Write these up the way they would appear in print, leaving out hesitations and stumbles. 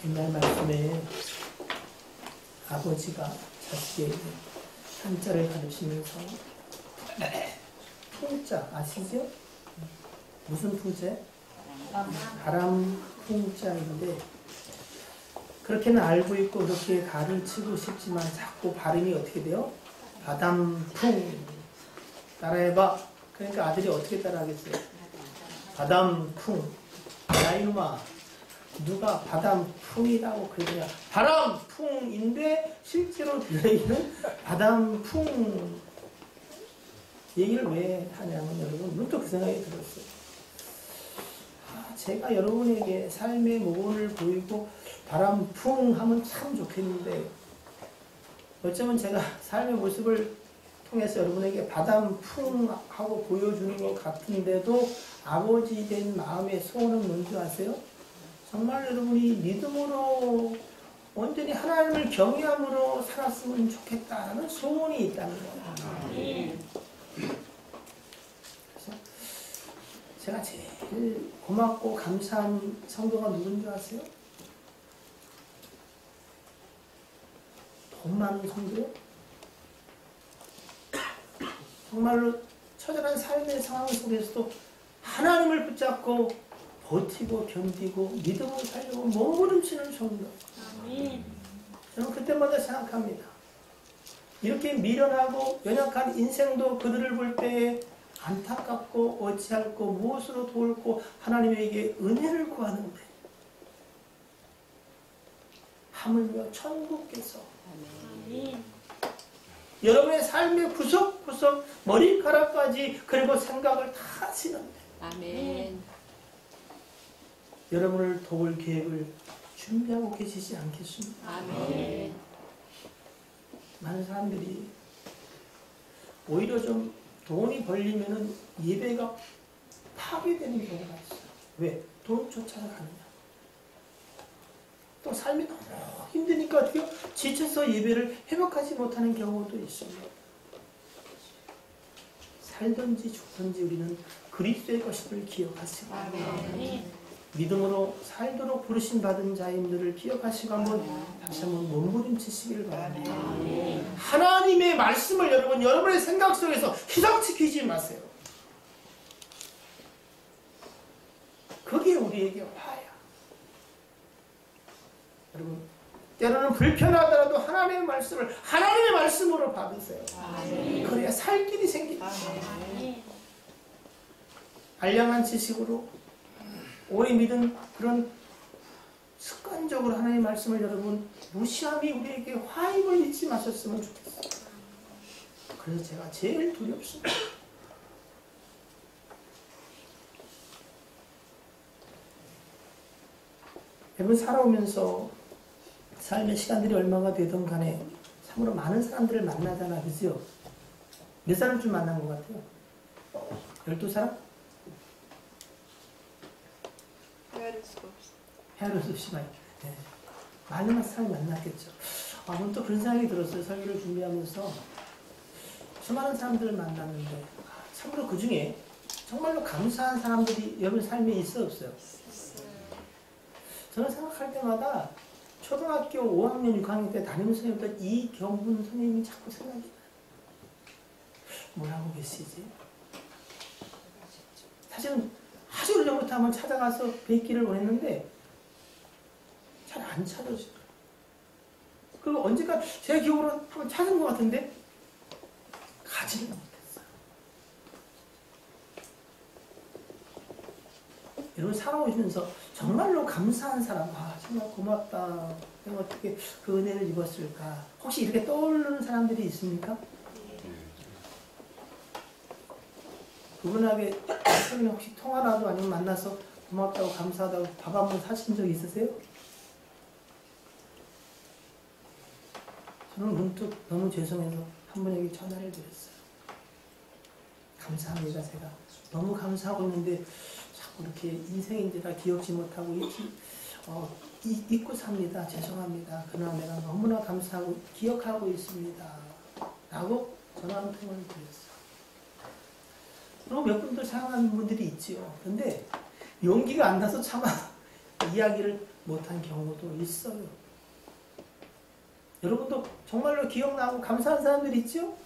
옛날 말씀에 아버지가 자식에게 한자를 가르치면서 풍자 아시죠? 무슨 풍자예요? 바람 풍자인데 그렇게는 알고 있고 그렇게 가르치고 싶지만 자꾸 발음이 어떻게 돼요? 바담풍 따라해봐. 그러니까 아들이 어떻게 따라하겠어요? 바담풍. 야 이놈아 누가 바담풍이라고 그러냐. 바람풍인데 실제로 들리는 바담풍 얘기를 왜 하냐면 여러분 문득 그 생각이 들었어요. 제가 여러분에게 삶의 모본을 보이고 바람풍 하면 참 좋겠는데 어쩌면 제가 삶의 모습을 통해서 여러분에게 바람풍 하고 보여주는 것 같은데도 아버지 된 마음의 소원은 뭔지 아세요? 정말 여러분이 믿음으로 온전히 하나님을 경외함으로 살았으면 좋겠다라는 소원이 있다는 거예요. 그래서 제가 제일 고맙고 감사한 성도가 누군지 아세요? 돈 많은 성도요? 정말로 처절한 삶의 상황 속에서도 하나님을 붙잡고 버티고 견디고 믿음으로 살려고 몸부림치는 성도. 저는 그때마다 생각합니다. 이렇게 미련하고 연약한 인생도 그들을 볼 때에 안타깝고 어찌할꼬 무엇으로 도울꼬 하나님에게 은혜를 구하는데 하물며 천국께서 여러분의 삶의 구석구석 머리카락까지 그리고 생각을 다 하시는데 아멘. 여러분을 도울 계획을 준비하고 계시지 않겠습니까? 아멘. 많은 사람들이 오히려 좀 돈이 벌리면은 예배가 파괴되는 경우가 있어요. 왜? 돈 쫓아가느냐. 또 삶이 너무 힘드니까 어떻게 지쳐서 예배를 회복하지 못하는 경우도 있습니다. 살든지 죽든지 우리는 그리스도의 것임을 기억하시고 믿음으로 살도록 부르심 받은 자임들을 기억하시고 다시 한번 몸부림치시기를 바랍니다. 하나님의 말씀을 여러분의 생각 속에서 희석시키지 마세요. 그게 우리에게 화야. 여러분 때로는 불편하더라도 하나님의 말씀을 하나님의 말씀으로 받으세요. 그래야 살 길이 생깁니다. 알량한 지식으로 오래 믿은 그런 습관적으로 하나님의 말씀을 여러분 무시함이 우리에게 화임을 잊지 마셨으면 좋겠어요. 그래서 제가 제일 두렵습니다. 여러분 살아오면서 삶의 시간들이 얼마가 되든 간에 참으로 많은 사람들을 만나잖아. 그죠? 몇 사람쯤 만난 것 같아요? 12사람? 헤아릴 수 없이 많이. 네. 많은 사람이 만났겠죠. 또 그런 생각이 들었어요. 설교를 준비하면서 수많은 사람들을 만났는데 참으로 그 중에 정말로 감사한 사람들이 여러분 삶에 있어 없어요? 저는 생각할 때마다 초등학교 5학년, 6학년 때 담임 선생님이었던 이경훈 선생님이 자꾸 생각이 나요. 뭐라고 계시지? 사실은 아주 오래전부터 한번 찾아가서 뵙기를 원했는데 잘 안 찾아지더라고요. 그리고 언젠가 제 기억으로 한번 찾은 것 같은데 가지를 못했어요. 여러분 살아오시면서 정말로 감사한 사람, 정말 고맙다. 내가 어떻게 그 은혜를 입었을까? 혹시 이렇게 떠오르는 사람들이 있습니까? 그분에게 혹시 통화라도 아니면 만나서 고맙다고 감사하다고 밥 한번 사신 적 있으세요? 저는 문득 너무 죄송해서 한 분에게 전화를 드렸어요. 감사합니다. 제가 너무 감사하고 있는데 자꾸 이렇게 인생인지라 기억지 못하고 잊고 삽니다. 죄송합니다. 그러나 내가 너무나 감사하고 기억하고 있습니다. 라고 전화 한 통을 드렸어요. 그리고 몇 분들 사랑하는 분들이 있지요. 근데 용기가 안 나서 차마 이야기를 못한 경우도 있어요. 여러분도 정말로 기억나고 감사한 사람들 있죠?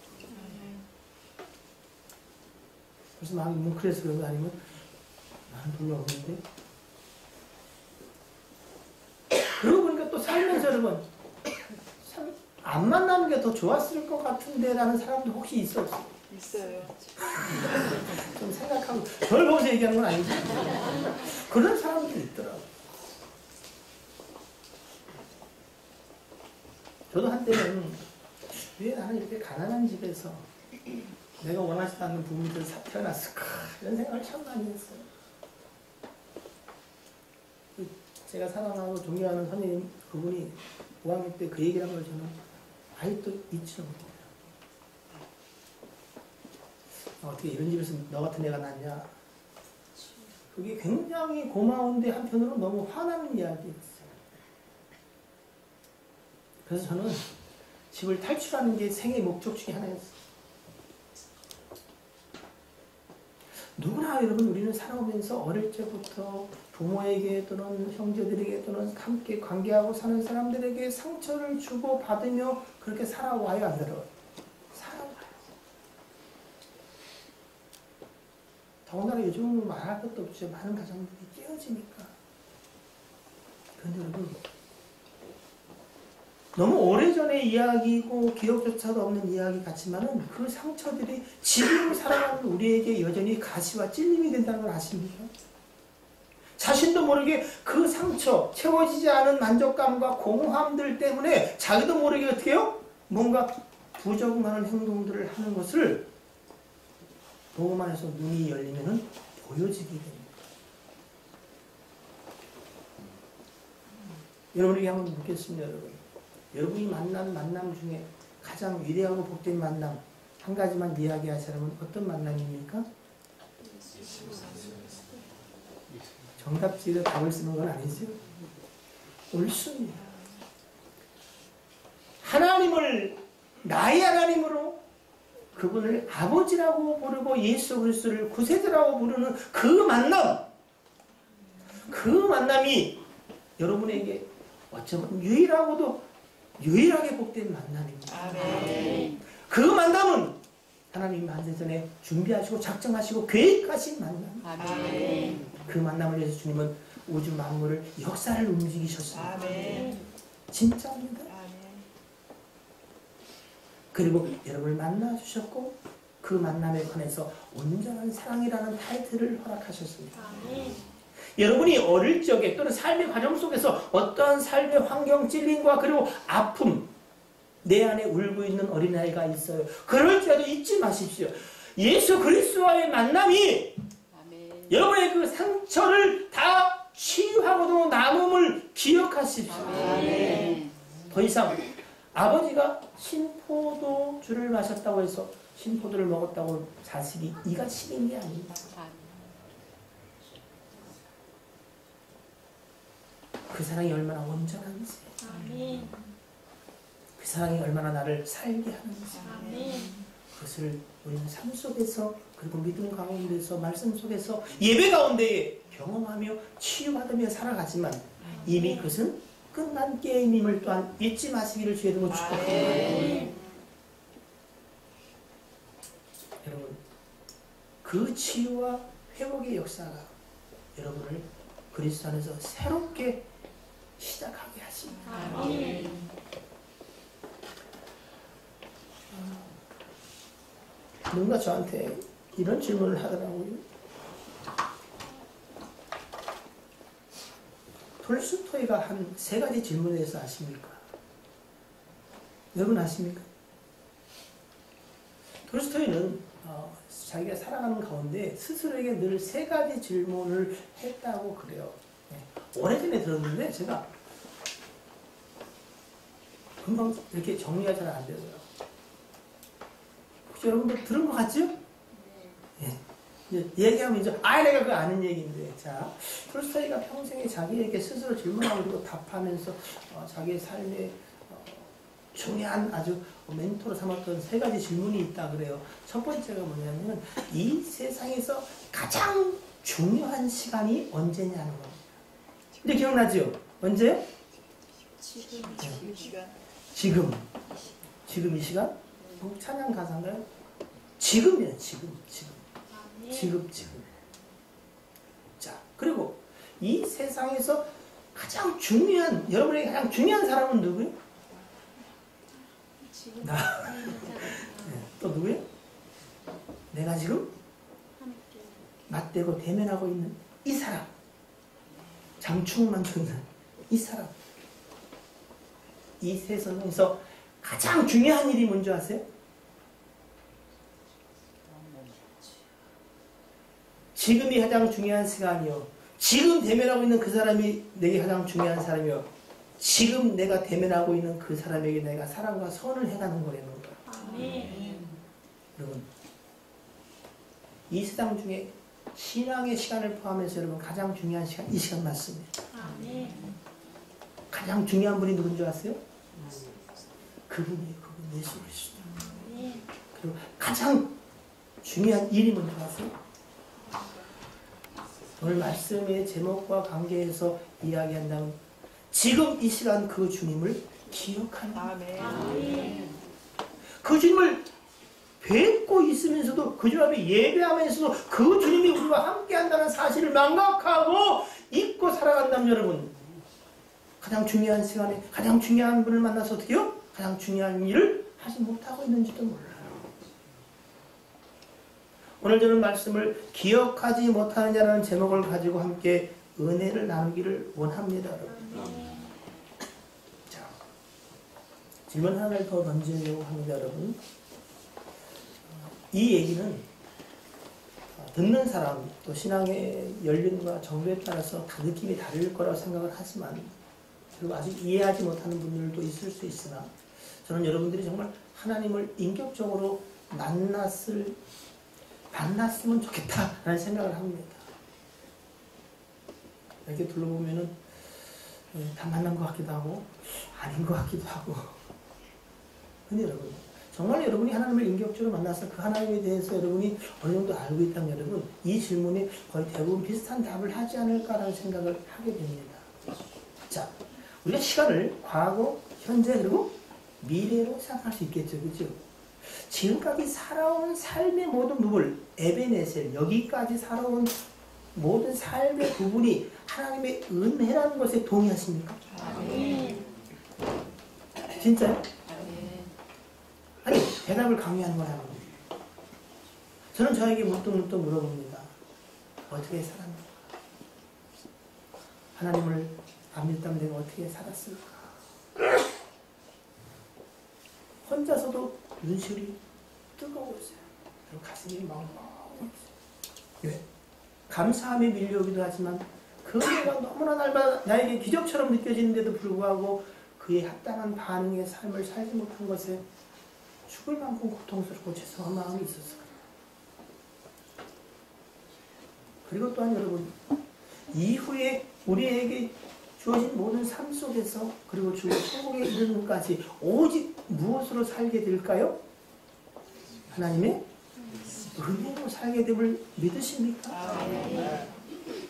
그래서 마음이 뭉클해서 그런 거 아니면 나는 별로 없는데. 그러고 보니까 또 살면서 여러분 참 안 만나는 게 더 좋았을 것 같은데 라는 사람도 혹시 있었어요? 있어요. 좀 생각하고 절 보면서 얘기하는 건 아니죠. 그런 사람들이 있더라고요. 저도 한때는 왜 나는 이렇게 가난한 집에서 내가 원하지 않는 부모님들 태어났을까 이런 생각을 참 많이 했어요. 제가 사랑하고 존경하는 선생님 그분이 5학년 때 그 얘기를 한 걸 저는 아직도 잊지를 못해요. 어떻게 이런 집에서 너 같은 애가 낳냐. 그게 굉장히 고마운데 한편으로 너무 화나는 이야기였어요. 그래서 저는 집을 탈출하는 게 생애 목적 중에 하나였어요. 누구나 여러분 우리는 살아오면서 어릴 때부터 부모에게 또는 형제들에게 또는 함께 관계하고 사는 사람들에게 상처를 주고 받으며 그렇게 살아와요, 안 살아와요? 살아와요. 더군다나 요즘은 말할 것도 없죠. 많은 가정들이 깨어지니까. 그런데 여러분 너무 오래전의 이야기고 기억조차도 없는 이야기 같지만은 그 상처들이 지금 살아가는 우리에게 여전히 가시와 찔림이 된다는 걸 아십니까? 자신도 모르게 그 상처, 채워지지 않은 만족감과 공허함들 때문에 자기도 모르게 어떻게 해요? 뭔가 부적응하는 행동들을 하는 것을 보고만 해서 눈이 열리면은 보여지게 됩니다. 여러분에게 한번 묻겠습니다, 여러분. 여러분이 만난 만남 중에 가장 위대하고 복된 만남 한 가지만 이야기하시라면 어떤 만남입니까? 정답지가 답을 쓰는 건 아니죠. 옳습니다. 하나님을 나의 하나님으로 그분을 아버지라고 부르고 예수 그리스도를 구세주라고 부르는 그 만남, 그 만남이 여러분에게 어쩌면 유일하게 복된 만남입니다. 아멘. 그 만남은 하나님 만세전에 준비하시고 작정하시고 계획하신 만남. 아멘. 그 만남을 위해서 주님은 우주 만물을 역사를 움직이셨습니다. 아멘. 진짜입니다. 아멘. 그리고 여러분을 만나주셨고 그 만남에 관해서 온전한 사랑이라는 타이틀을 허락하셨습니다. 아멘. 여러분이 어릴 적에 또는 삶의 과정 속에서 어떠한 삶의 환경 찔림과 그리고 아픔 내 안에 울고 있는 어린아이가 있어요. 그럴지라도 잊지 마십시오. 예수 그리스도와의 만남이 아멘. 여러분의 그 상처를 다 치유하고도 남음을 기억하십시오. 아멘. 더 이상 아버지가 신포도주를 마셨다고 해서 신포도를 먹었다고 자식이 이가 식인 게 아닙니다. 그 사랑이 얼마나 온전한지, 아멘. 그 사랑이 얼마나 나를 살게 하는지, 아멘. 그것을 우리는 삶 속에서 그리고 믿음 가운데서 말씀 속에서 예배 가운데에 경험하며 치유받으며 살아가지만 이미 그것은 끝난 게임임을 또한 잊지 마시기를 주의 이름으로 축복합니다. 여러분, 그 치유와 회복의 역사가 여러분을 그리스도 안에서 새롭게 시작하게 하십니다. 아멘. 누군가 저한테 이런 질문을 하더라고요. 톨스토이가 한 3가지 질문에 대해서 아십니까? 여러분 아십니까? 톨스토이는 자기가 살아가는 가운데 스스로에게 늘 3가지 질문을 했다고 그래요. 오래전에 들었는데 제가 금방 이렇게 정리가 잘 안 되더라고요. 혹시 여러분들 들은 것 같죠? 네. 이제 얘기하면 이제 내가 그거 아는 얘기인데, 자, 톨스토이가 평생에 자기에게 스스로 질문하고 그리고 답하면서 자기의 삶에 중요한 아주 멘토로 삼았던 3가지 질문이 있다 그래요. 첫 번째가 뭐냐면 이 세상에서 가장 중요한 시간이 언제냐는 겁니다. 이제 기억나죠? 언제? 지금 지금. 지금 이 시간? 찬양 가사인가요? 지금이에요. 지금. 지금. 자, 그리고 이 세상에서 가장 중요한, 여러분에게 가장 중요한 사람은 누구예요? 나. 네, 또 누구예요? 내가 지금 맞대고 대면하고 있는 이 사람. 장충만 듣는 이 사람. 이 세상에서 가장 중요한 일이 뭔지 아세요? 지금이 가장 중요한 시간이요. 지금 대면하고 있는 그 사람이 내게 가장 중요한 사람이요. 지금 내가 대면하고 있는 그 사람에게 내가 사랑과 선을 해가는 거라는 거예요. 아멘. 여러분, 이 세상 중에 신앙의 시간을 포함해서 여러분 가장 중요한 시간, 이 시간 맞습니다. 아멘. 가장 중요한 분이 누군 줄 아세요? 그분이에요. 그분 예수 그리스도. 아멘. 그리고 가장 중요한 일이 뭔지 아세요? 오늘 말씀의 제목과 관계해서 이야기한다면 지금 이 시간 그 주님을 기억하는 아멘. 그 주님을 뵙고 있으면서도 그 주님 앞에 예배하면서도 그 주님이 우리와 함께 한다는 사실을 망각하고 잊고 살아간다면 여러분 가장 중요한 시간에 가장 중요한 분을 만나서 어떻게 해요? 가장 중요한 일을 하지 못하고 있는지도 몰라요. 오늘 저는 말씀을 기억하지 못하는 자라는 제목을 가지고 함께 은혜를 나누기를 원합니다. 여러분. 자, 질문 하나를 더 던지려고 합니다. 여러분. 이 얘기는 듣는 사람 또 신앙의 연륜과 정도에 따라서 다 느낌이 다를 거라고 생각을 하지만 그리고 아직 이해하지 못하는 분들도 있을 수 있으나 저는 여러분들이 정말 하나님을 인격적으로 만났으면 좋겠다라는 생각을 합니다. 이렇게 둘러보면은 다 만난 것 같기도 하고 아닌 것 같기도 하고 근데 여러분 정말 여러분이 하나님을 인격적으로 만나서 그 하나님에 대해서 여러분이 어느 정도 알고 있다면 여러분 이 질문에 거의 대부분 비슷한 답을 하지 않을까라는 생각을 하게 됩니다. 자, 우리가 시간을 과거, 현재 그리고 미래로 생각할 수 있겠죠. 그죠? 지금까지 살아온 삶의 모든 부분, 에베네셀, 여기까지 살아온 모든 삶의 부분이 하나님의 은혜라는 것에 동의하십니까? 아멘. 진짜요? 아니, 대답을 강요하는 건 아닙니다. 저는 저에게 문득 물어봅니다. 어떻게 살았는가? 하나님을 안 믿다면 내가 어떻게 살았을까? 혼자서도 눈시울이 뜨거워져요. 그리고 가슴이 멍멍해져요. 왜? 감사함에 밀려오기도 하지만 그 은혜가 너무나 나에게 기적처럼 느껴지는데도 불구하고 그에 합당한 반응의 삶을 살지 못한 것에 죽을 만큼 고통스럽고 죄송한 마음이 있었어요. 그리고 또한 여러분 이후에 우리에게 주어진 모든 삶 속에서 그리고 주 천국에 이르는 것까지 오직 무엇으로 살게 될까요? 하나님의 은혜로 살게 됨을 믿으십니까?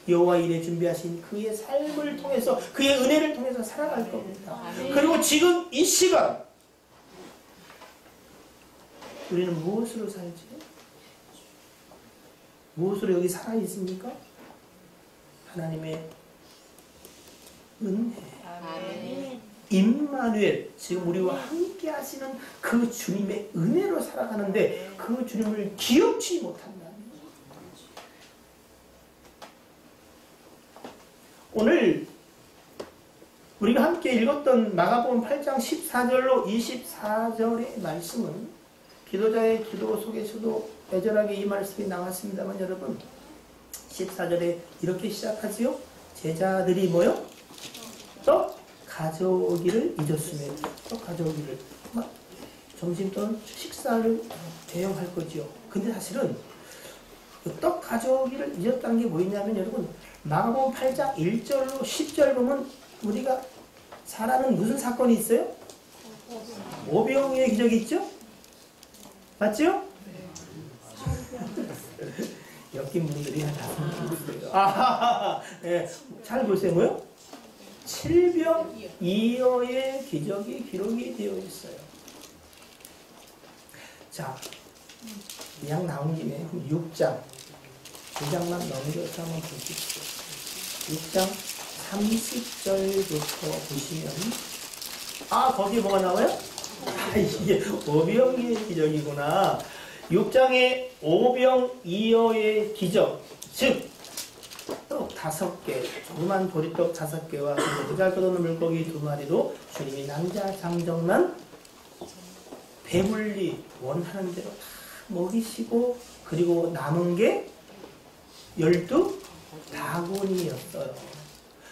여호와 이래 준비하신 그의 삶을 통해서 그의 은혜를 통해서 살아갈 겁니다. 그리고 지금 이 시간 우리는 무엇으로 살지? 무엇으로 여기 살아 있습니까? 하나님의 은혜. 아멘. 임마누엘, 지금 우리와 함께 하시는 그 주님의 은혜로 살아가는데 그 주님을 기억지 못한다면 오늘 우리가 함께 읽었던 마가복음 8장 14절로 24절의 말씀은 기도자의 기도 속에서도 애절하게 이 말씀이 나왔습니다만 여러분 14절에 이렇게 시작하지요. 제자들이 뭐요? 떡 가져오기를 잊었으며 떡 가져오기를 점심 또는 식사를 대용할 거지요. 근데 사실은 떡 가져오기를 잊었다는 게 뭐였냐면 여러분 마가복음 8장 1절로 10절 보면 우리가 잘 아는 무슨 사건이 있어요? 오병이의 기적이 있죠? 맞죠? 엮인 분들이 한 5명 있어요. 네. 잘 보세요. 뭐요? 칠병이어의 기적이 기록이 되어 있어요. 자, 이왕 나온 김에 6장 2장만 넘겨서 한번 보십시오. 6장 30절부터 보시면 거기에 뭐가 나와요? 이게 오병이어의 기적이구나. 6장에 오병이어의 기적, 즉 떡 5개, 조그만 보리떡 5개와 보잘것없는 물고기 2마리로 주님이 낭자 장정난 배불리 원하는 대로 다 먹이시고, 그리고 남은 게 12바구니였어요.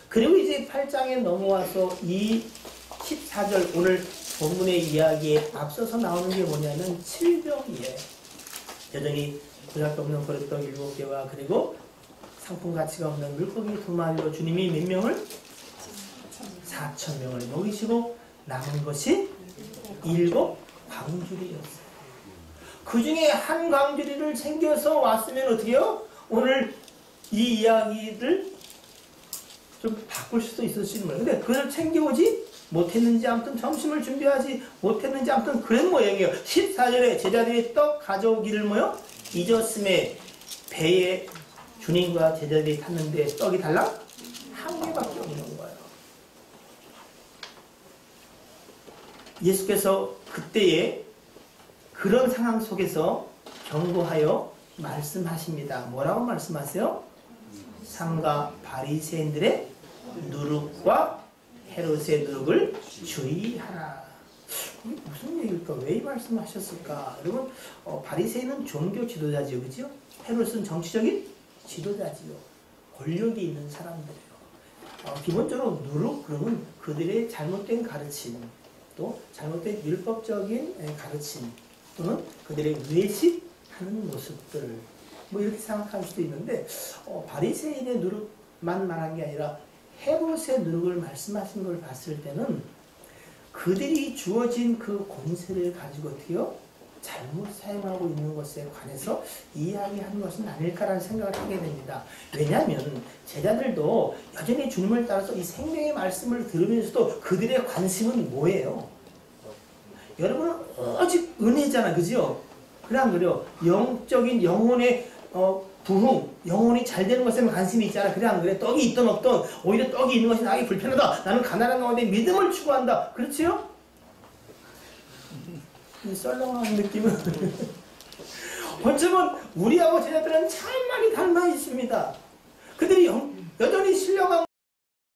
그리고 이제 8장에 넘어와서 이 14절 오늘 본문의 이야기에 앞서서 나오는 게 뭐냐면 7병이에요. 여전히 보잘것없는 보리떡 7개와 그리고 상품 가치가 없는 물고기 2마리로 주님이 몇 명을? 4,000명을 먹이시고 남은 것이 7광주리였어요. 그 중에 한 광주리를 챙겨서 왔으면 어떻게 해요? 오늘 이 이야기를 좀 바꿀 수도 있었을 거예요. 근데 그걸 챙겨오지 못했는지, 아무튼 점심을 준비하지 못했는지, 아무튼 그런 모양이에요. 14절에 제자들이 떡 가져오기를 뭐요? 잊었음에 배에 주님과 제자들이 탔는데 떡이 달랑 한 개밖에 없는 거예요. 예수께서 그때에 그런 상황 속에서 경고하여 말씀하십니다. 뭐라고 말씀하세요? 상가 바리새인들의 누룩과 헤롯의 누룩을 주의하라. 이게 무슨 얘기일까? 왜 이 말씀하셨을까? 여러분, 바리새인은 종교 지도자지요, 그죠? 헤롯은 정치적인 지도자지요. 권력이 있는 사람들이에요. 기본적으로 누룩 그러면 그들의 잘못된 가르침, 또 잘못된 율법적인 가르침, 또는 그들의 외식하는 모습들, 뭐 이렇게 생각할 수도 있는데, 바리새인의 누룩만 말한 게 아니라 헤롯의 누룩을 말씀하신 걸 봤을 때는 그들이 주어진 그 권세를 가지고 어떻게요? 잘못 사용하고 있는 것에 관해서 이야기하는 것은 아닐까라는 생각을 하게 됩니다. 왜냐하면 제자들도 여전히 주님을 따라서 이 생명의 말씀을 들으면서도 그들의 관심은 뭐예요? 여러분은 오직 은혜잖아, 그죠? 그래 안 그래요? 영적인 영혼의 부흥, 영혼이 잘 되는 것에 관심이 있잖아. 그래 안 그래? 떡이 있든 없든 오히려 떡이 있는 것이 나에게 불편하다. 나는 가난한 가운데 믿음을 추구한다. 그렇지요? 이 썰렁한 느낌은 어쩌면 우리하고 제자들은 참 많이 닮아 있습니다. 그들이 여전히 신령한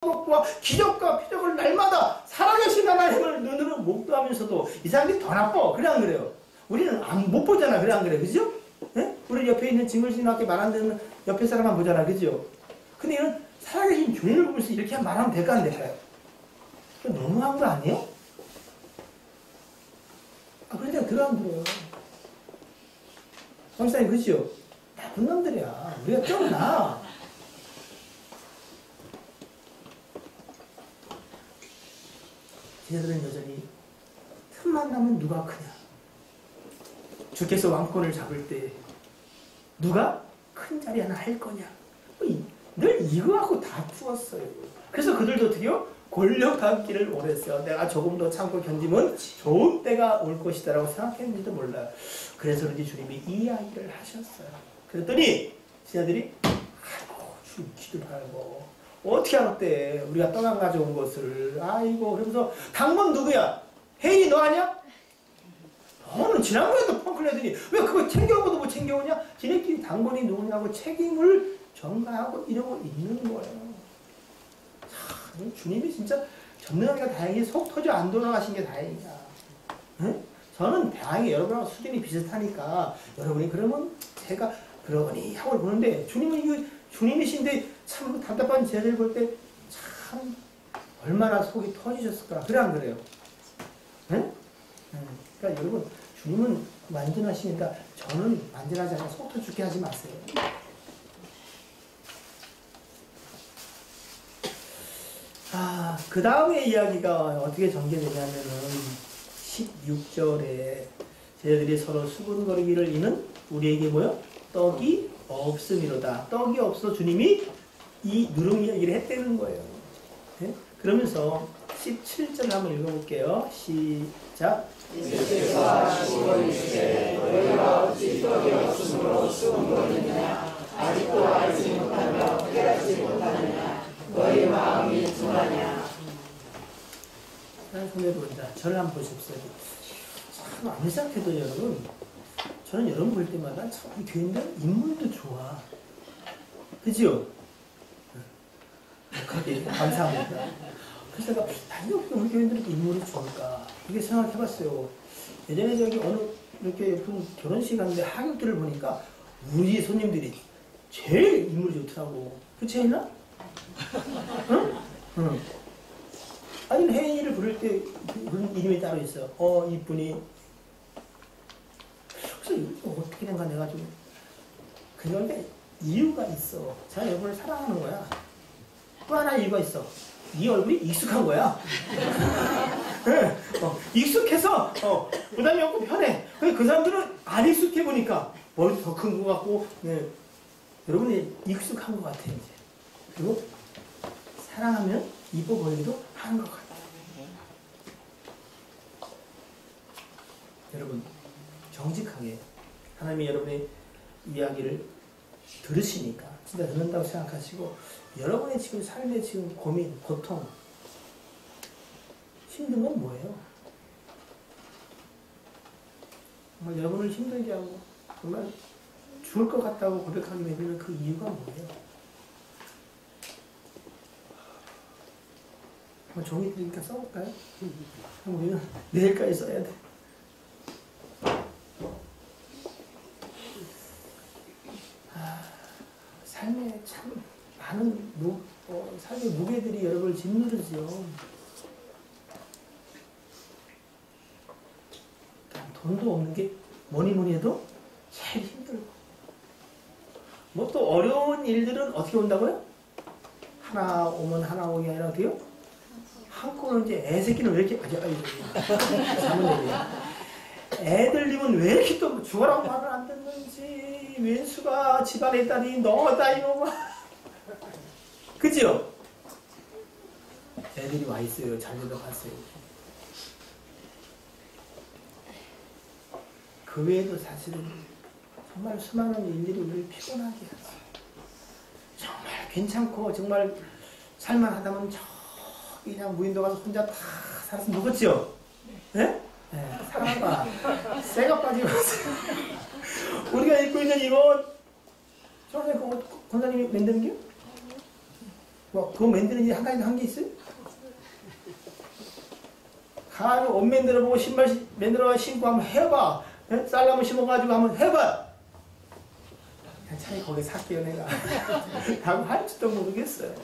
것과 기적과 표적을 날마다 살아계신 하나님을 눈으로 목도하면서도 이 사람들이 더 나빠. 그래 안 그래요? 우리는 못 보잖아. 그래 안 그래? 그죠? 네? 우리 옆에 있는 징글징글하게 말 안 듣는 옆에 사람만 보잖아. 그죠? 근데 이런 살아계신 주님을 보면서 이렇게 말하면 될까 안 될까요? 너무한 거 아니에요? 그런데 들어 안 들어요. 박사님, 그죠? 나쁜 놈들이야. 우리가 좀 나. 제자들은 여전히 틈만 나면 누가 크냐. 주께서 왕권을 잡을 때 누가 큰 자리 하나 할 거냐. 늘 이거하고 다투었어요. 그래서 그들도 어떻게 해요? 권력 갖기를 원했어요. 내가 조금 더 참고 견디면 좋은 때가 올 것이다 라고 생각했는지도 몰라요. 그래서 그런지 주님이 이 이야기를 하셨어요. 그랬더니 제자들이 아이고 주님 기도 말고 어떻게 알았대? 우리가 떡 안 가져온 것을. 아이고. 그러면서 당번 누구야? 혜인이 너 아니야? 너는 지난번에도 펑크를 하더니 왜 그거 챙겨오고도 못 챙겨오냐? 지네끼리 당번이 누구냐고 책임을 전가하고 이러고 있는 거예요. 주님이 진짜 전능하니까 다행히 속 터져 안 돌아가신 게 다행이야. 응? 저는 다행히 여러분하고 수준이 비슷하니까 여러분이 그러면 제가 그러거니 하고 보는데 주님은 이거 주님이신데 참 답답한 제자들 볼 때 참 얼마나 속이 터지셨을까. 그래 안 그래요? 응? 그러니까 여러분 주님은 완전하시니까 저는 완전하지 않아 속 터져 죽게 하지 마세요. 그 다음에 이야기가 어떻게 전개되냐면은 16절에 제자들이 서로 수군거리기를 이는 우리에게 뭐요? 떡이 없음이로다. 떡이 없어 주님이 이 누룩 이야기를 했다는 거예요. 네? 그러면서 17절 한번 읽어볼게요. 시작. 예수께서 하시고 이르시되 너희가 어찌 떡이 없으므로 수군거리느냐 아직도 알지 못하며 깨닫지 못하느냐 너희 마음이 둔하냐. 손에 보자. 저를 한번 보십시오. 참 아무리 생각해도 여러분, 저는 여러분 볼 때마다 참 교인들 인물도 좋아. 그죠? 감사합니다. 그래서 내가 아니 우리 교인들은 인물이 좋을까 이렇게 생각해봤어요. 예전에 저기 어느 이렇게 무슨 결혼식 하는데 하객들을 보니까 우리 손님들이 제일 인물이 좋더라고. 그치 혜인아? 응? 응. 아니 혜인이를 부를 때 그런 이름이 따로 있어. 이분이. 그래서 이거 어떻게 된가 내가 좀 그런데 이유가 있어. 제가 여러분을 사랑하는 거야. 또 하나 이유가 있어. 네 얼굴이 익숙한 거야. 네, 익숙해서 부담이 없고 편해. 그 사람들은 안 익숙해 보니까 머리도 더 큰 것 같고, 네. 여러분이 익숙한 것 같아요. 이제. 그리고 사랑하면 이뻐 보이기도 하는 것 같아요. 여러분 정직하게 하나님이 여러분의 이야기를 들으시니까 진짜 듣는다고 생각하시고 여러분의 지금 삶의 지금 고민, 고통, 힘든 건 뭐예요? 정말 여러분을 힘들게 하고 정말 죽을 것 같다고 고백하게 되면 그 이유가 뭐예요? 한번 종이 드리니까 써볼까요? 우리는 내일까지 써야 돼. 삶에 참 많은 삶의 무게들이 여러분을 짓누르지요. 돈도 없는 게 뭐니 해도 제일 힘들고 뭐 또 어려운 일들은 어떻게 온다고요? 하나 오면 하나 오게 아니라 어때요? 한꺼번에 이제 애새끼는 왜 이렇게 잘못 얘기해요. 애들님은 왜 이렇게 또 죽어라고 말을 안 듣는지 왼수가 집안에 있다니 너다 이놈아. 그죠? 애들이 와 있어요. 잘 들어봤어요. 그 외에도 사실은 정말 수많은 일들이 우리를 피곤하게 하지. 정말 괜찮고 정말 살만하다면 저기 그냥 무인도 가서 혼자 다 살았으면 좋겠지요? 네? 네, 사랑과 쇠가 빠지고 있어요. 우리가 입고 있는 이거 저번에 그 권사님이 만드는 게? 뭐 그거 만드는 게 한 가지 한 게 있어요? 가서 옷 만들어보고 신발 만들어 신고 한번 해봐. 네? 쌀나무 심어가지고 한번 해봐. 차라리 거기 살게요 내가. 라고 할지도 모르겠어요.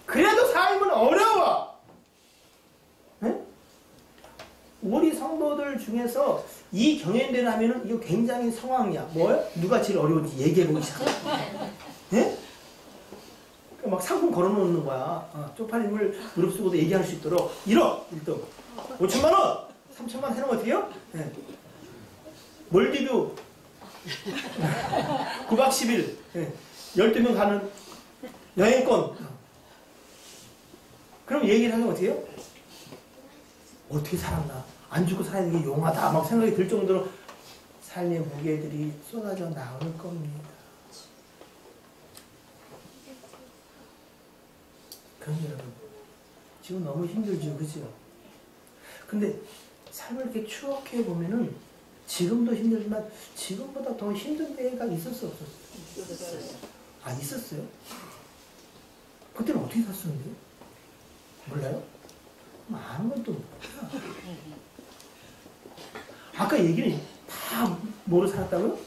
그래도 삶은 어려워. 네? 우리 성도들 중에서 이 경연대를 하면은 이거 굉장히 상황이야. 뭐야? 누가 제일 어려운지 얘기해보기 시작해. 예? 막 상품 걸어놓는 거야. 쪽팔림을 무릅쓰고도 얘기할 수 있도록 1억 1등 5천만 원 3천만 원 해놓으면 어떻게 해요? 예. 몰디브 9박 10일 12명 가는 여행권. 그럼 얘기를 하면 어떻게 해요? 어떻게 살았나? 안 죽고 살아야 되는 게 용하다 막 생각이 들 정도로 삶의 무게들이 쏟아져 나올 겁니다. 그럼 여러분 지금 너무 힘들죠, 그죠? 근데 삶을 이렇게 추억해 보면은 지금도 힘들지만 지금보다 더 힘든 때가 있었어, 없었어요? 있었어요. 아, 있었어요? 그때는 어떻게 살았는데요? 몰라요? 아는 것도 몰라. 아까 얘기는 다 뭐로 살았다고요?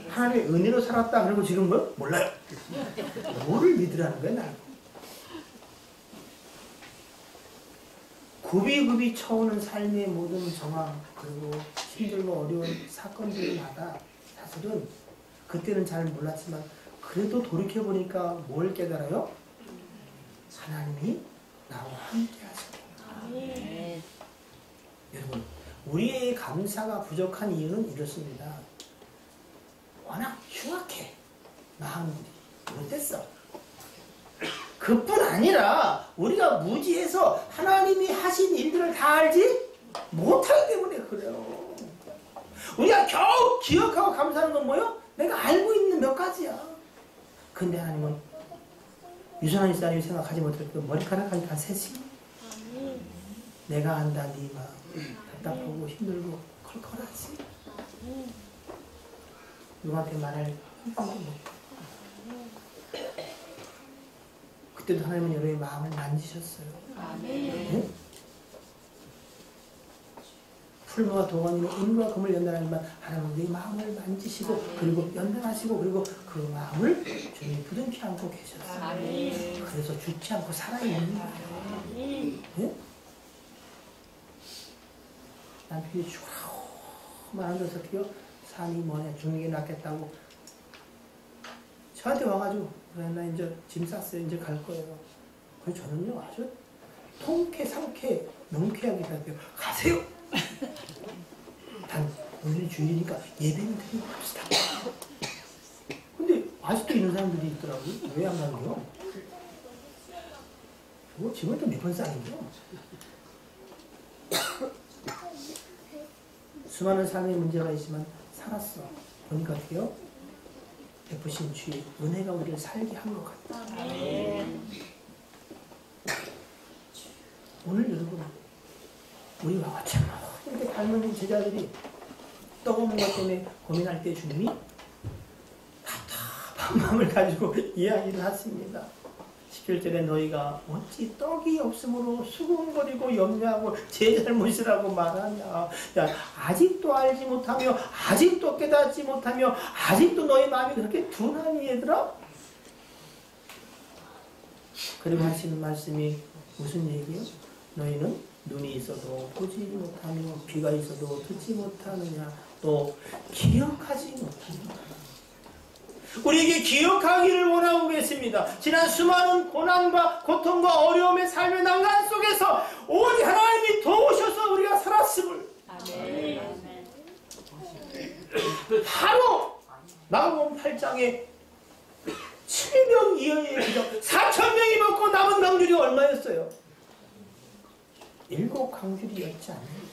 하나님의 은혜로 살았다. 그리고 지금 뭐? 몰라요. 뭐를 믿으라는 거야, 날? 굽이굽이 쳐오는 삶의 모든 정황, 그리고 힘들고 어려운 사건들마다 사실은 그때는 잘 몰랐지만 그래도 돌이켜보니까 뭘 깨달아요? 하나님이 나와 함께 하시고. 여러분, 우리의 감사가 부족한 이유는 이렇습니다. 워낙 흉악해. 마음들이 못됐어. 그뿐 아니라 우리가 무지해서 하나님이 하신 일들을 다 알지 못하기 때문에 그래요. 우리가 겨우 기억하고 감사하는 건 뭐예요? 내가 알고 있는 몇 가지야. 근데 하나님은 유선한 사람이 생각하지 못할 그 머리카락 하니까 셋이 내가 안다 네 마음 답답하고 힘들고 컬컬하지. 누구한테 말할 힘도 못. 그때도 하나님은 여러분의 마음을 만지셨어요. 네? 풀무와 도가니는 은과 금을 연단하지만 하나님은 네 마음을 만지시고 그리고 연단하시고 그리고 그 마음을 주님이 부둥켜 안고 계셨어요. 그래서 죽지 않고 살아있는 거예요. 네? 남편이 죽으라고만 앉아서 어떻게요? 산이 뭐냐 죽는 게 낫겠다고 저한테 와가지고 그래 나 이제 짐 쌌어요. 이제 갈 거예요. 그래서 저는요 아주 통쾌 상쾌 명쾌하게 대답해요. 가세요. 단 오늘이 주일이니까 예배는 드리고 갑시다. 근데 아직도 이런 사람들이 있더라고요. 왜 안 가는겨? 뭐 지금 또 몇 번 싸는겨? 수많은 삶의 문제가 있지만 살았어. 보니까 어때요? 베푸신 주의 은혜가 우리를 살게 한 것 같다. 오늘 여러분 우리와 같이 이렇게 닮은 제자들이 떡 없는 것 때문에 고민할 때 주님이 답답한 마음을 가지고 이야기를 하십니다. 11절에 너희가 어찌 떡이 없으므로 수군거리고 염려하고 제 잘못이라고 말하냐. 야, 아직도 알지 못하며 아직도 깨닫지 못하며 아직도 너희 마음이 그렇게 둔하니 얘들아? 그리고 하시는 말씀이 무슨 얘기예요? 너희는 눈이 있어도 보지 못하며 귀가 있어도 듣지 못하느냐 또 기억하지 못하느냐. 우리에게 기억하기를 원하고 계십니다. 지난 수많은 고난과 고통과 어려움의 삶의 난간 속에서 오직 하나님이 도우셔서 우리가 살았음을 바로 마가복음 8장에 7병 이어의 기적 4,000명이 먹고 남은 강줄이 얼마였어요? 7강줄이었지 않나요?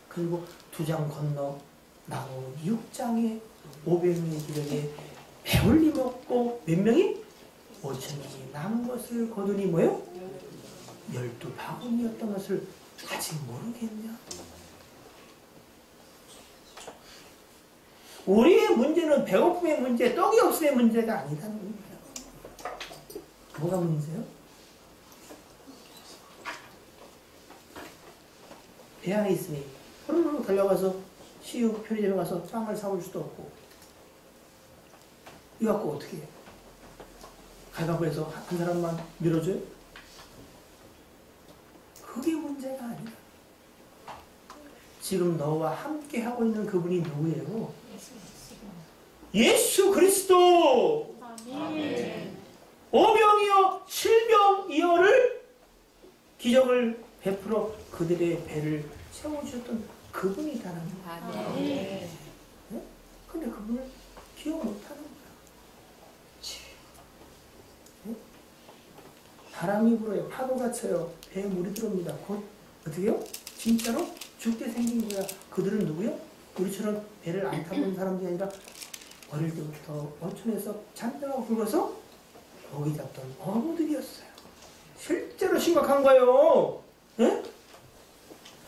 그리고 2장 건너 나온 6장에 500명의 기적에 배불리 먹고 몇 명이? 5,000명이 남은 것을 거두니 뭐예요? 12바구니였던 것을 아직 모르겠냐? 우리의 문제는 배고픔의 문제, 떡이 없음의 문제가 아니다는 거예요. 뭐가 문제예요? 배 안에 있으니 후루룩 달려가서 CU 편의점에 가서 빵을 사올 수도 없고 이거 갖고 어떻게 해? 가위바위보해서 한 사람만 밀어줘요? 그게 문제가 아니다. 지금 너와 함께 하고 있는 그분이 누구예요? 예수 그리스도. 오병이어 7병이어를 기적을 베풀어 그들의 배를 세워주셨던 그분이다라는 거예요. 네? 근데 그분을 기억 못하는 거야. 네? 바람이 불어요. 파도가 쳐요. 배에 물이 들어옵니다. 곧 어떻게 해요? 진짜로 죽게 생긴 거야. 그들은 누구요? 우리처럼 배를 안 타본 사람들이 아니라 어릴 때부터 어촌에서 잔다가 굵어서 고기 잡던 어부들이었어요. 실제로 심각한 거예요. 네?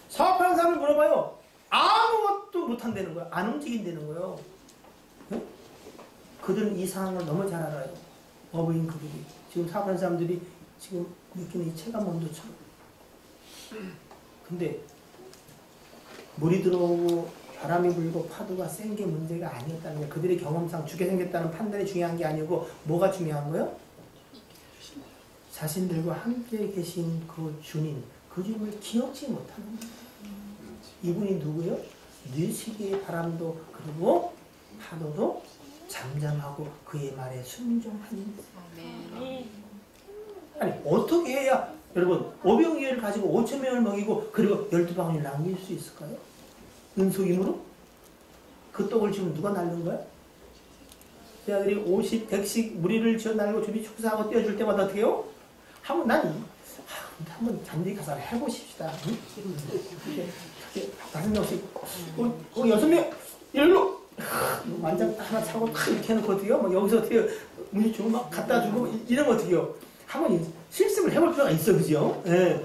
사업하는 사람을 물어봐요. 아무것도 못한다는 거야. 안 움직인다는 거예요. 네? 그들은 이 상황을 너무 잘 알아요. 어부인 그들이. 지금 사업하는 사람들이 지금 느끼는 이 체감 온도처럼. 근데 물이 들어오고 바람이 불고 파도가 센 게 문제가 아니었다는 거예요. 그들의 경험상 죽게 생겼다는 판단이 중요한 게 아니고 뭐가 중요한 거예요? 자신들과 함께 계신 그 주님, 그 주님을 기억지 못하는 거예요. 이분이 누구예요? 늘 바람도 그리고 파도도 잠잠하고 그의 말에 순종하는 거예요. 아니 어떻게 해야 여러분 오병이어를 가지고 5,000명을 먹이고 그리고 12방울을 남길 수 있을까요? 은속임으로? 그 떡을 지금 누가 날린 거야? 제 아들이 50, 100씩 무리를 지어 날고 준비 축사하고 띄워줄 때마다 어떻게 해요? 한번 잔디 가서 해보십시다. 응? 이렇게 5명씩, 6명, 일로 완장 하나 차고 탁 이렇게 해놓고 어떻게 해요? 막 여기서 어떻게 문이 주고 막 갖다 주고 이러면 어떻게 해요? 한번 실습을 해볼 필요가 있어, 그죠? 예.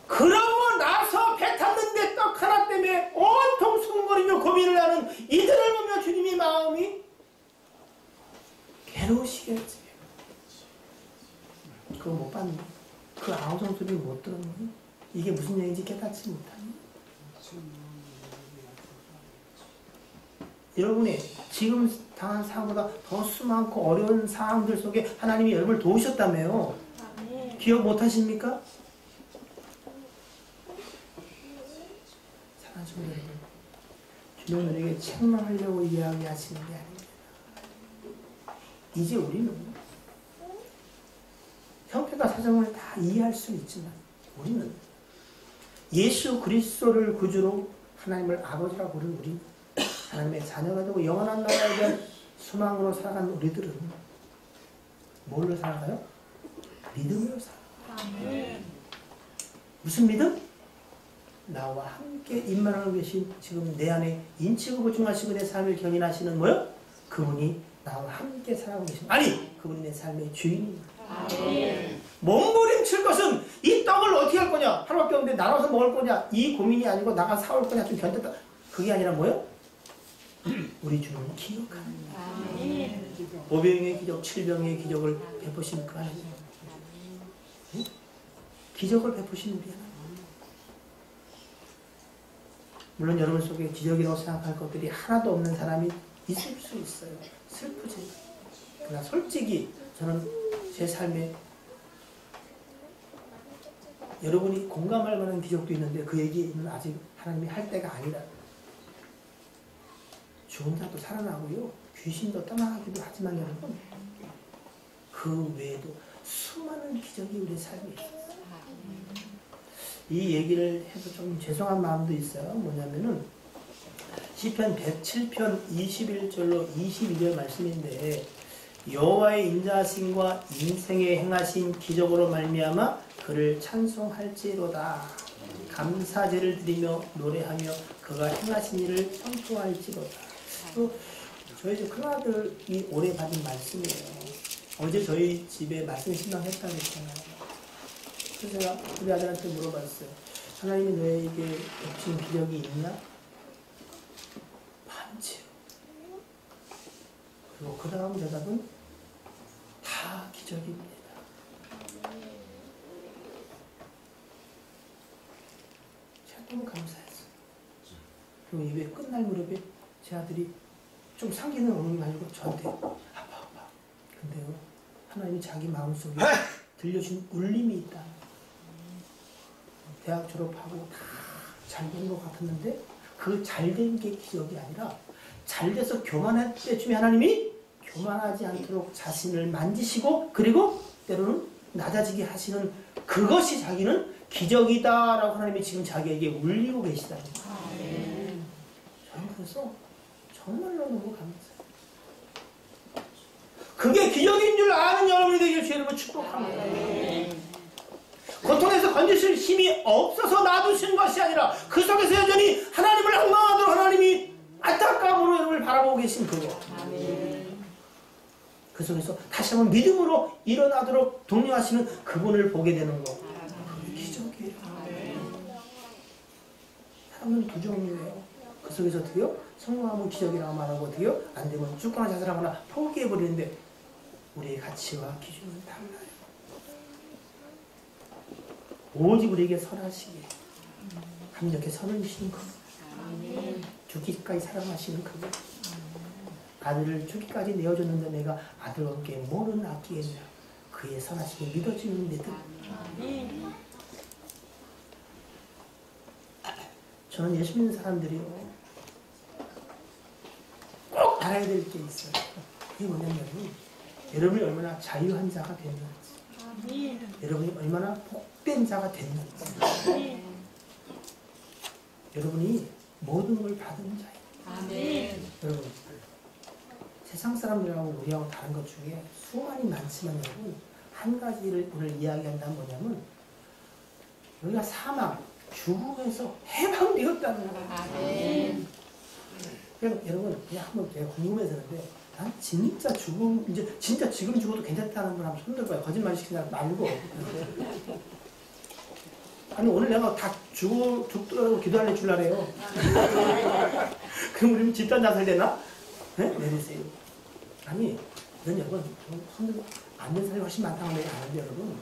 그러고 나서 배 탔는데 떡 하나 때문에 온통 수군거리며 고민을 하는 이들을 보며 주님이 마음이 괴로우시겠지. 그거 못 봤니? 그 아우성 소리 못 들었니? 이게 무슨 얘기인지 깨닫지 못하니? 여러분이 지금 당한 상황보다 더 수많고 어려운 상황들 속에 하나님이 여러분을 도우셨다며요. 기억 못하십니까? 사랑하시는 여러분, 주님은 우리에게 책망하려고 이야기하시는 게 아닙니다. 이제 우리는 형편과 사정을 다 이해할 수 있지만 우리는 예수 그리스도를 구주로 하나님을 아버지라고 부르는 우리는 하나님의 자녀가 되고 영원한 나라에 대한 소망으로 살아가는 우리들은 뭘로 살아가요? 믿음으로 살아가요. 무슨 믿음? 나와 함께 임만하고 계신 지금 내 안에 인치고 보충하시고 내 삶을 견인하시는 뭐요? 그분이 나와 함께 살아가고 계신 아니 그분이 내 삶의 주인입니다. 몸부림칠 것은 이 떡을 어떻게 할 거냐 하나밖에 없는데 나눠서 먹을 거냐 이 고민이 아니고 나가 사올 거냐 좀 견뎠다 그게 아니라 뭐요? 우리 주님을 기억하는 거야. 5병의 기적, 7병의 기적을 베푸신 그 하나님. 기적을 베푸신 우리 하나님. 물론 여러분 속에 기적이라고 생각할 것들이 하나도 없는 사람이 있을 수 있어요. 슬프지. 그러나 솔직히 저는 제 삶에 여러분이 공감할 만한 기적도 있는데 그 얘기는 아직 하나님이 할 때가 아니라 죽은 자도 살아나고요. 귀신도 떠나가기도 하지만 여러분 그 외에도 수많은 기적이 우리 삶에 있어요. 이 얘기를 해서 좀 죄송한 마음도 있어요. 뭐냐면은 시편 107편 21절로 22절 말씀인데 여호와의 인자하심과 인생에 행하신 기적으로 말미암아 그를 찬송할지로다. 감사제를 드리며 노래하며 그가 행하신 일을 선포할지로다. 저희 집 큰아들이 올해 받은 말씀이에요. 어제 저희 집에 말씀 신방했다고 했잖아요. 그래서 제가 우리 아들한테 물어봤어요. 하나님이 너에게 겹친 기력이 있냐? 많지요. 그리고 그 다음 대답은 다 기적입니다. 제가 너무 감사했어요. 그리고 입에 끝날 무렵에 제 아들이 좀 상기는 오는 게 아니고 저한테 아빠 근데요 하나님이 자기 마음속에 들려준 울림이 있다. 대학 졸업하고 다 잘 된 것 같았는데 그 잘 된 게 기적이 아니라 잘 돼서 교만할 때쯤에 하나님이 교만하지 않도록 자신을 만지시고 그리고 때로는 낮아지게 하시는 그것이 자기는 기적이다라고 하나님이 지금 자기에게 울리고 계시다는 거예요. 저는 그래서 정말로 너무 감사해요. 그게 기적인 줄 아는 여러분이 되길 주님을 축복합니다. 고통에서 건지실 힘이 없어서 놔두신 것이 아니라 그 속에서 여전히 하나님을 앙망하도록 하나님이 안타까움으로 여러분을 바라보고 계신 그거. 그 속에서 다시 한번 믿음으로 일어나도록 독려하시는 그분을 보게 되는 거. 그게 기적이에요. 사람은 두 종류예요. 그 속에서 어떻게요? 성공하면 기적이라고 말하고 어떻게요? 안 되면 죽거나 자살하거나 포기해버리는데 우리의 가치와 기준은 달라요. 오직 우리에게 선하시게 하나님께 선을 주시는 그분, 죽기까지 사랑하시는 그분, 아들을 죽기까지 내어줬는데 내가 아들과 함께 뭐를 아끼겠냐. 그의 선하심이 믿어지는 믿음. 저는 예수 믿는 사람들이요 꼭 알아야 될 게 있어요. 그게 뭐냐면 여러분이 얼마나 자유한 자가 됐는지, 여러분이 얼마나 복된 자가 됐는지, 여러분이 모든 걸 받은 자예요. 여러분 세상 사람들하고 우리하고 다른 것 중에 수많이 많지만 여러분 한 가지를 오늘 이야기한다면 뭐냐면 우리가 사망, 죽음에서 해방되었다는 거예요. 아멘. 그럼 여러분 그냥 한번 제가 궁금해서 그런데 난 진짜 죽음 이제 진짜 지금 죽어도 괜찮다는 분 한번 손들어봐요. 거짓말 시키지 말고. 아니 오늘 내가 다 죽더라도 기도할래 줄라래요. 그럼 우리는 집단 자살 되나? 네? 내리세요. 아니 이런 여러분 손들고 앉는 사람이 훨씬 많다고 내가 아는데 여러분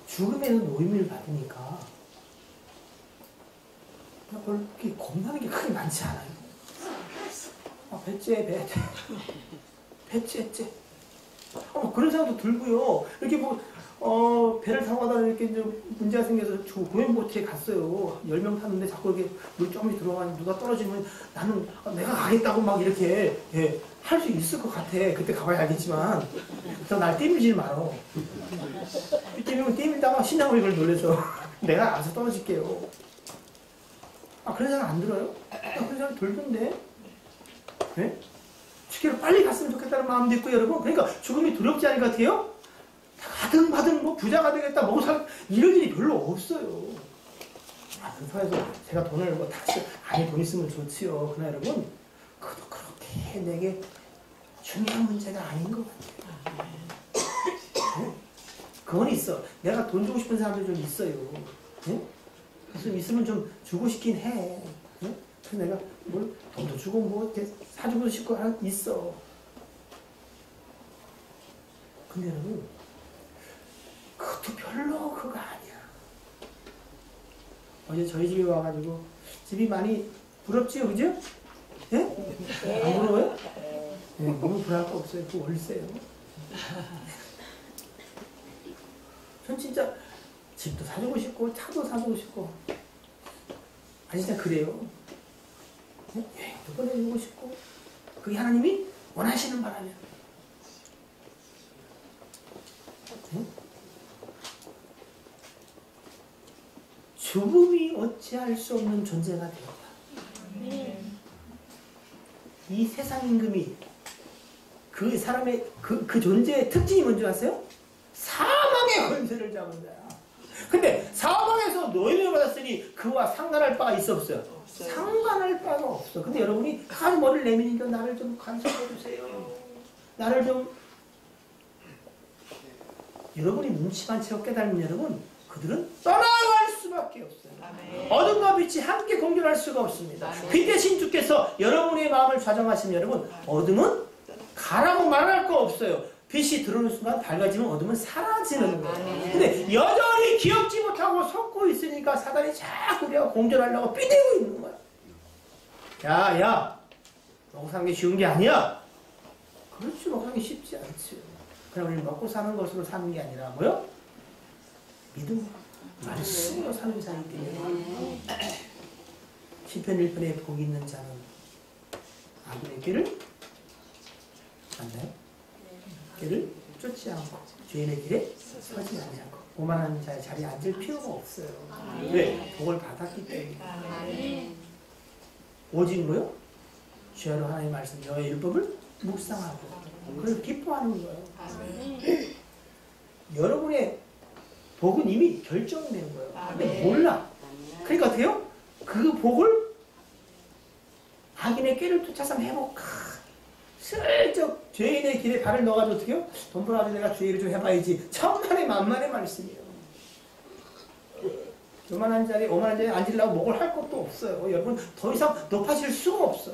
죽음에는 노임을 받으니까 그렇게 겁나는 게 크게 많지 않아요. 배째. 그런 생각도 들고요. 이렇게 배를 타고 가다가 이렇게 이제 문제가 생겨서 고행보트에 갔어요. 10명 탔는데 자꾸 이렇게 물 조금씩 들어가니 누가 떨어지면 나는 내가 가겠다고 막 이렇게 할 수 있을 것 같아. 그때 가봐야 알겠지만. 더 날 띄밀지 말어. 띄밀다가 신앙으로 이걸 놀려서 내가 알아서 떨어질게요. 그런 생각 안 들어요? 그런 생각이 들던데? 네? 죽기를 빨리 갔으면 좋겠다는 마음도 있고 여러분 그러니까 죽음이 두렵지 않을 것 같아요? 가등바등 뭐 부자가 되겠다 먹고 살 이런 일이 별로 없어요. 그래서 제가 돈을 다시 돈 있으면 좋지요. 그러나 여러분 그것도 그렇게 내게 중요한 문제가 아닌 것 같아요. 네? 그건 있어. 내가 돈 주고 싶은 사람들 좀 있어요. 네? 그래서 있으면 좀 주고 싶긴 해. 네? 그래서 내가 뭘 돈도 주고 뭐 이렇게 사주고 싶고 있어. 근데 여러분 그것도 별로 그거 아니야. 어제 저희 집에 와가지고 집이 많이 부럽지요, 그죠? 예? 안 부러워요? 네, 너무 부러울 거 없어요. 그 월세요. 전 진짜 집도 사주고 싶고 차도 사주고 싶고 진짜 그래요. 여행도 보내주고 싶고 그게 하나님이 원하시는 바라면 죽음이 어찌할 수 없는 존재가 되었다. 이 세상 임금이 그 사람의 그 존재의 특징이 뭔지 아세요? 사망의 권세를 잡은 자야. 근데 사망에서 노임을 받았으니 그와 상관할 바가 있어 없어요? 상관할 바가 없어. 근데 여러분이 아주 머리를 내미니까 나를 좀 간섭해 주세요. 나를 좀 여러분이 눈치만 채워 깨달으면 여러분 그들은 떠나갈 수밖에 없어요. 아멘. 어둠과 빛이 함께 공존할 수가 없습니다. 아멘. 빛 대신 주께서 여러분의 마음을 좌정하시면 여러분 어둠은 가라고 말할 거 없어요. 빛이 들어오는 순간 밝아지면 어둠은 사라지는 거예요. 아멘. 근데 여전히 기억지 못하고 속고 있으니까 사단이 자꾸 우리가 공존하려고 삐대고 있는 거야. 야 먹고 사는 게 쉬운 게 아니야. 그렇지 먹고 사는 게 쉽지 않지. 그냥 우리 먹고 사는 것으로 사는 게 아니라 뭐요? 믿음, 말씀으로 사는 자이기 때문에 시편 1편에 복이 있는 자는 아군의 길을 맞나요? 길을 쫓지 않고 죄인의 길에 서지 않고 오만한 자의 자리에 앉을 필요가 없어요. 왜? 복을 받았기 때문에. 오직 뭐요? 주야로 하나님의 말씀 여호와의 율법을 묵상하고 그걸 기뻐하는 거예요. 여러분의 복은 이미 결정된 거예요. 근데 몰라. 그러니까 어때요? 그 복을 악인의 꾀를 쫓아서 해볼까? 슬쩍 죄인의 길에 발을 넣어가지고 어떻게 해요? 돈 벌어가지고 내가 죄를 좀 해봐야지. 천만의 만만의 말씀이에요. 요만한 자리에 오만한 자리에 앉으려고 목을 할 것도 없어요. 여러분 더 이상 높아질 수가 없어.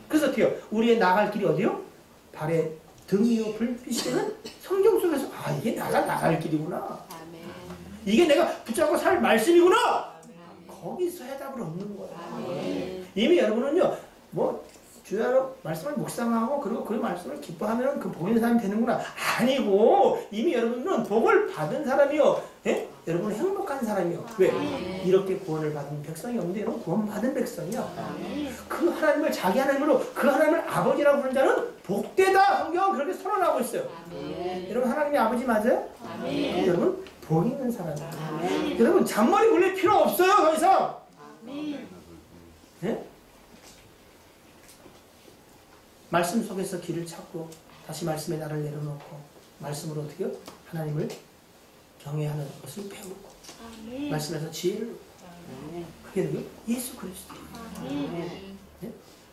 그래서 어떻게 해요? 우리의 나갈 길이 어디요? 발에 등이요 불빛이 되는 성경 속에서 이게 나갈 길이구나. 이게 내가 붙잡고 살 말씀이구나. 거기서 해답을 얻는 거야. 이미 여러분은요 주야로 말씀을 묵상하고 그리고 그 말씀을 기뻐하면 그 복 있는 사람이 되는구나. 아니고 이미 여러분은 복을 받은 사람이요. 예? 여러분은 행복한 사람이요. 왜? 이렇게 구원을 받은 백성이 없는데 여러분 구원 받은 백성이야. 그 하나님을 자기 하나님으로 그 하나님을 아버지라고 부르는 자는 복되다. 성경은 그렇게 선언하고 있어요. 여러분 하나님이 아버지 맞아요? 여러분 복 있는 사람이에요. 여러분 잔머리 굴릴 필요 없어요. 더 이상. 예? 말씀 속에서 길을 찾고 다시 말씀에 나를 내려놓고 말씀으로 어떻게 하나님을 경외하는 것을 배우고 아멘. 말씀에서 지혜를 그게 누구? 예수 그리스도. 아멘. 네?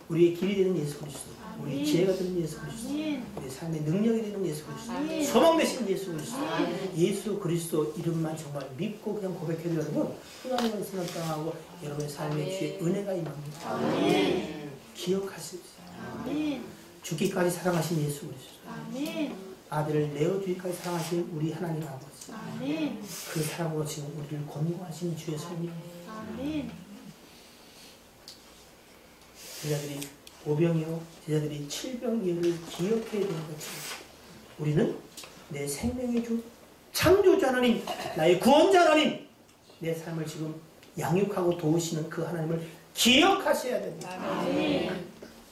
우리의 길이 되는 예수 그리스도, 우리 아멘. 지혜가 되는 예수 그리스도, 아멘. 우리 삶의 능력이 되는 예수 그리스도, 아멘. 소망 되신 예수 그리스도, 아멘. 예수 그리스도 이름만 정말 믿고 그냥 고백해도 여러분 하나님을 생각당하고 여러분의 삶에 주의 은혜가 임합니다. 아멘. 기억하십시오. 아멘. 죽기까지 사랑하신 예수 그리스도, 아멘. 아들을 내어주기까지 사랑하신 우리 하나님 아버지, 아멘. 그 사랑으로 지금 우리를 권고하신 주의 성령, 아멘. 제자들이 5병이요 제자들이 7병이를 기억해야 되는 것처럼 우리는 내 생명의 주 창조자 하나님, 나의 구원자 하나님, 내 삶을 지금 양육하고 도우시는 그 하나님을 기억하셔야 됩니다. 아멘.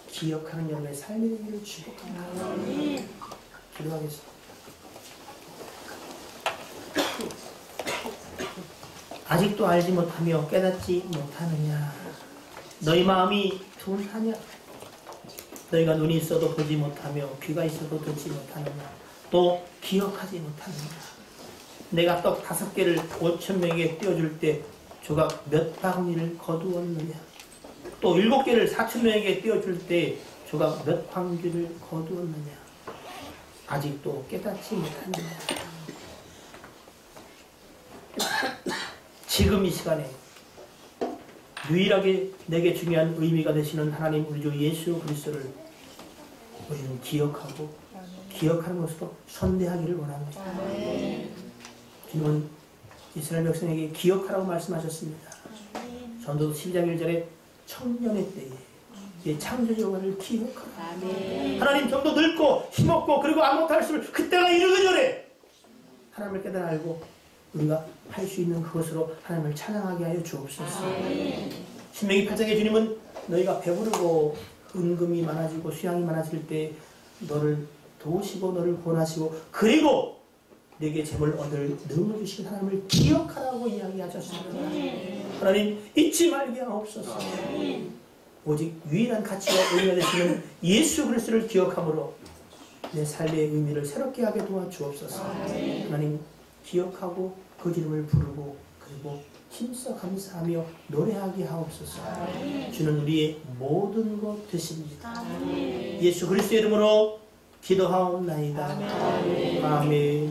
기억하는 여러분의 삶의 의미를 축복합니다. 아멘. 기도하겠습니다. 아직도 알지 못하며 깨닫지 못하느냐? 너희 마음이 둔하냐? 너희가 눈이 있어도 보지 못하며 귀가 있어도 듣지 못하느냐? 또 기억하지 못하느냐? 내가 떡 5개를 5,000명에게 띄워줄 때 조각 몇 바구니를 거두었느냐? 또 7개를 4,000명에게 띄워줄 때 조각 몇 방귀를 거두었느냐? 아직도 깨닫지 못하느냐? 지금 이 시간에 유일하게 내게 중요한 의미가 되시는 하나님 우리 주 예수 그리스도를 우리는 기억하고 기억하는 것으로 선대하기를 원합니다. 주님은 이스라엘 백성에게 기억하라고 말씀하셨습니다. 전도 12장 1절에 청년의 때에 이 창조 여호와를 기억하라. 하나님 좀 더 늙고 힘없고 그리고 아무것도 할 수 없을 그때가 이르기 전에 하나님을 깨달아 알고 우리가 할 수 있는 그것으로 하나님을 찬양하게 하여 주옵소서. 신명기 8장의 주님은 너희가 배부르고 은금이 많아지고 수양이 많아질 때 너를 도우시고 너를 구원하시고 그리고 내게 재물 얻을 능력 주신 하나님을 기억하라고 이야기하셨습니다. 하나님 잊지 말게 하옵소서. 오직 유일한 가치와 의미가 되시는 예수 그리스도를 기억함으로 내 삶의 의미를 새롭게 하게 도와주옵소서. 하나님 기억하고 그 이름을 부르고 그리고 힘써 감사하며 노래하게 하옵소서. 주는 우리의 모든 것 되십니다. 예수 그리스도의 이름으로 기도하옵나이다. 아멘.